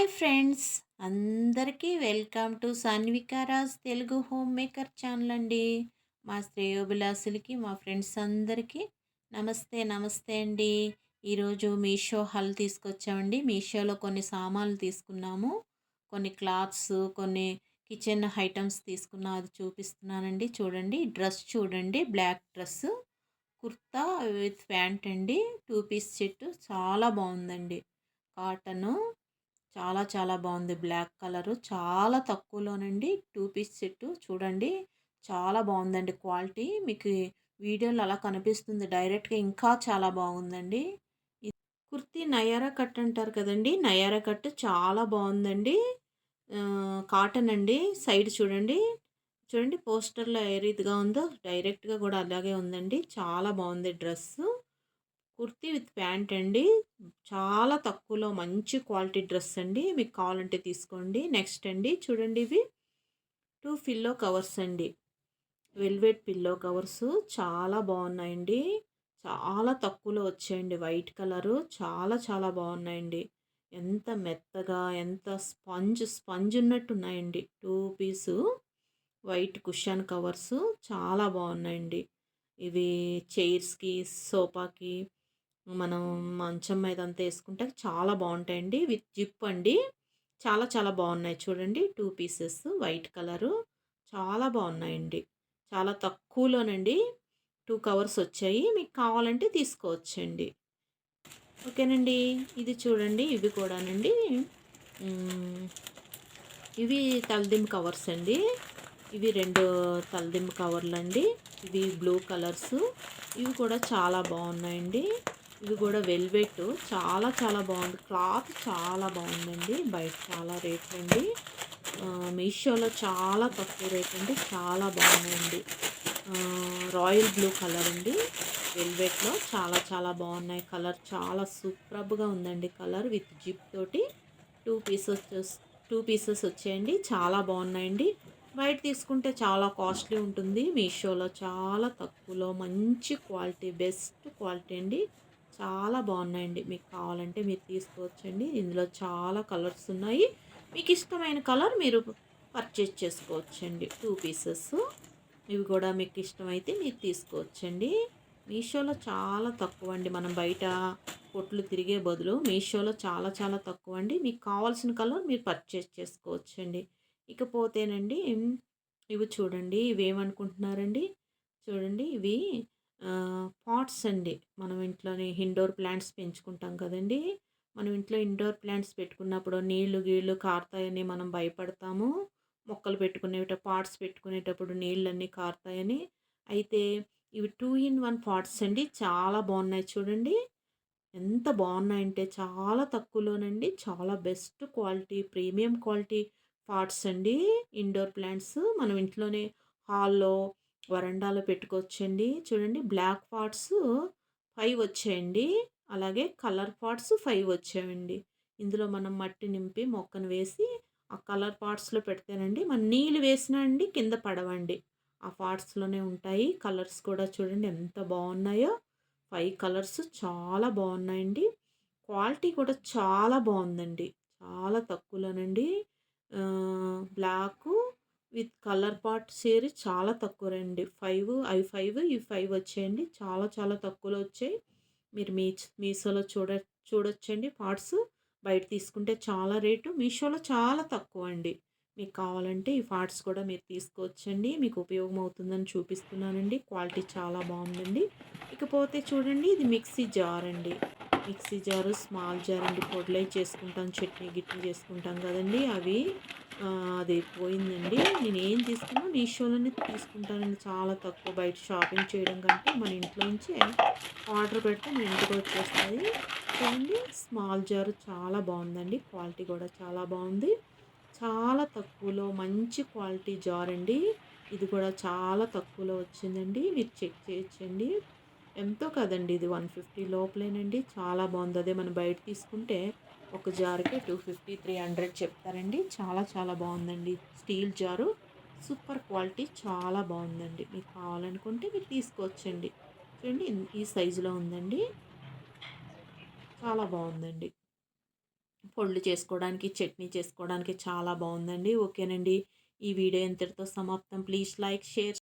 Hi friends, అందరికీ welcome to Sanvikaraj Telugu home maker channel అండి. మా శ్రేయోభిలాసులకి, మా ఫ్రెండ్స్ అందరికీ నమస్తే నమస్తే అండి. ఈరోజు మీషో హల్ తీసుకొచ్చామండి. మీషోలో కొన్ని సామాన్లు తీసుకున్నాము, కొన్ని క్లాత్స్, కొన్ని కిచెన్ ఐటమ్స్ తీసుకున్నాం. అది చూపిస్తున్నానండి. చూడండి, డ్రెస్ చూడండి, black dress kurta with pant అండి. 2 పీస్ సెట్ చాలా బాగుందండి. కాటను చాలా చాలా బాగుంది. బ్లాక్ కలరు చాలా తక్కువలోనండి. 2 పీస్ సెట్ చూడండి, చాలా బాగుందండి. క్వాలిటీ మీకు వీడియోలో అలా కనిపిస్తుంది, డైరెక్ట్గా ఇంకా చాలా బాగుందండి. కుర్తీ నయారా కట్ అంటారు కదండి, నయారా కట్ చాలా బాగుందండి. కాటన్ అండి. సైడ్ చూడండి, చూడండి పోస్టర్లో ఏ రీతిగా ఉందో డైరెక్ట్గా కూడా అలాగే ఉందండి. చాలా బాగుంది డ్రెస్సు. కుర్తీ విత్ ప్యాంట్ అండి. చాలా తక్కువలో మంచి క్వాలిటీ డ్రెస్ అండి. మీకు కావాలంటే తీసుకోండి. నెక్స్ట్ అండి, చూడండి, ఇవి 2 పిల్లో కవర్స్ అండి. వెల్వెట్ పిల్లో కవర్స్ చాలా బాగున్నాయండి. చాలా తక్కువలో వచ్చాయండి. వైట్ కలరు చాలా చాలా బాగున్నాయండి. ఎంత మెత్తగా, ఎంత స్పంజ్ స్పంజ్ ఉన్నట్టు ఉన్నాయండి. 2 పీసు వైట్ కుషన్ కవర్స్ చాలా బాగున్నాయండి. ఇవి చైర్స్కి, సోఫాకి, మనం మంచం మీద అంతా వేసుకుంటే చాలా బాగుంటాయండి. విత్ జిప్ అండి. చాలా చాలా బాగున్నాయి. చూడండి, 2 పీసెస్ వైట్ కలరు చాలా బాగున్నాయండి. చాలా తక్కువలోనండి 2 కవర్స్ వచ్చాయి. మీకు కావాలంటే తీసుకోవచ్చండి. ఓకేనండి. ఇది చూడండి, ఇవి కూడానండి. మ్, ఇవి తలదిమ్ కవర్స్ అండి. ఇవి 2 తలదిమ్ కవర్లు అండి. ఇవి బ్లూ కలర్స్. ఇవి కూడా చాలా బాగున్నాయండి. ఇవి కూడా వెల్వెట్ చాలా చాలా బాగుంది. క్లాత్ చాలా బాగుందండి. బయట చాలా రేట్లు అండి. మీషోలో చాలా తక్కువ రేట్ అండి. చాలా బాగున్నాయండి. రాయల్ బ్లూ కలర్ అండి. వెల్వెట్లో చాలా చాలా బాగున్నాయి. కలర్ చాలా సూపర్గా ఉందండి. కలర్ విత్ జిప్ తోటి 2 పీసెస్ 2 పీసెస్ వచ్చాయండి. చాలా బాగున్నాయండి. బయట తీసుకుంటే చాలా కాస్ట్లీ ఉంటుంది. మీషోలో చాలా తక్కువలో మంచి క్వాలిటీ, బెస్ట్ క్వాలిటీ అండి. చాలా బాగున్నాయండి. మీకు కావాలంటే మీరు తీసుకోవచ్చండి. ఇందులో చాలా కలర్స్ ఉన్నాయి. మీకు ఇష్టమైన కలర్ మీరు పర్చేజ్ చేసుకోవచ్చండి. 2 పీసెస్ ఇవి కూడా మీకు ఇష్టమైతే మీరు తీసుకోవచ్చండి. మీషోలో చాలా తక్కువ అండి. మనం బయట కొట్లు తిరిగే బదులు మీషోలో చాలా చాలా తక్కువ అండి. మీకు కావాల్సిన కలర్ మీరు పర్చేజ్ చేసుకోవచ్చండి. ఇకపోతేనండి, ఇవి చూడండి, ఇవి ఏమనుకుంటున్నారండి, చూడండి, ఇవి పాట్స్ అండి. మనం ఇంట్లోనే ఇండోర్ ప్లాంట్స్ పెంచుకుంటాం కదండి. మనం ఇంట్లో ఇండోర్ ప్లాంట్స్ పెట్టుకున్నప్పుడు నీళ్లు గీళ్ళు కారుతాయని మనం భయపడతాము. మొక్కలు పాట్స్ పెట్టుకునేటప్పుడు నీళ్ళన్నీ కారుతాయని. అయితే ఇవి 2 in 1 పాట్స్ అండి. చాలా బాగున్నాయి. చూడండి, ఎంత బాగున్నాయంటే చాలా తక్కువలోనండి. చాలా best quality, premium quality pots అండి. ఇండోర్ ప్లాంట్స్ మనం ఇంట్లోనే హాల్లో, వరండాలో పెట్టుకోవచ్చండి. చూడండి, బ్లాక్ పాట్స్ 5 వచ్చాయండి. అలాగే కలర్ పాట్స్ 5 వచ్చాయండి. ఇందులో మనం మట్టి నింపి మొక్కను వేసి ఆ కలర్ పాట్స్లో పెడితేనండి మనం నీళ్ళు వేసినా అండి కింద పడవండి. ఆ పాట్స్లోనే ఉంటాయి. కలర్స్ కూడా చూడండి ఎంత బాగున్నాయో. 5 కలర్స్ చాలా బాగున్నాయండి. క్వాలిటీ కూడా చాలా బాగుందండి. చాలా తక్కువలోనండి. బ్లాకు విత్ కలర్ పార్ట్ సేరి చాలా తక్కువ రండి. 5 అవి 5 ఇవి 5 వచ్చాయండి. చాలా చాలా తక్కువలో వచ్చాయి. మీరు మీషోలో చూడొచ్చండి పార్ట్స్. బయట తీసుకుంటే చాలా రేటు, మీషోలో చాలా తక్కువ అండి. మీకు కావాలంటే ఈ పార్ట్స్ కూడా మీరు తీసుకోవచ్చండి. మీకు ఉపయోగం అవుతుందని చూపిస్తున్నానండి. క్వాలిటీ చాలా బాగుందండి. ఇకపోతే చూడండి, ఇది మిక్సీ జార్ అండి. మిక్సీ జారు స్మాల్ జార్ అండి. పొడిలై చేసుకుంటాం, చట్నీ గిట్నీ చేసుకుంటాం కదండి, అవి అది పోయిందండి. నేను ఏం తీసుకున్నా మీషోలోనే తీసుకుంటానండి. చాలా తక్కువ. బయట షాపింగ్ చేయడం కంటే మన ఇంట్లో నుంచే ఆర్డర్ పెడితే మన ఇంటికి వచ్చేస్తుంది. చూడండి, స్మాల్ జారు చాలా బాగుందండి. క్వాలిటీ కూడా చాలా బాగుంది. చాలా తక్కువలో మంచి క్వాలిటీ జార్ అండి. ఇది కూడా చాలా తక్కువలో వచ్చిందండి. మీరు చెక్ చేయొచ్చండి. ఎంతో కదండి, ఇది 150 లోపలేనండి. చాలా బాగుంది. అదే మనం బయట తీసుకుంటే ఒక జార్‌కే 250, 300 చెప్తారండి. చాలా చాలా బాగుందండి. స్టీల్ జారు సూపర్ క్వాలిటీ, చాలా బాగుందండి. మీకు కావాలనుకుంటే మీరు తీసుకోవచ్చండి. చూడండి, ఈ సైజులో ఉందండి. చాలా బాగుందండి. పొడులు చేసుకోవడానికి, చట్నీ చేసుకోవడానికి చాలా బాగుందండి. ఓకేనండి. ఈ వీడియో ఇంతటితో సమాప్తం. Please like, share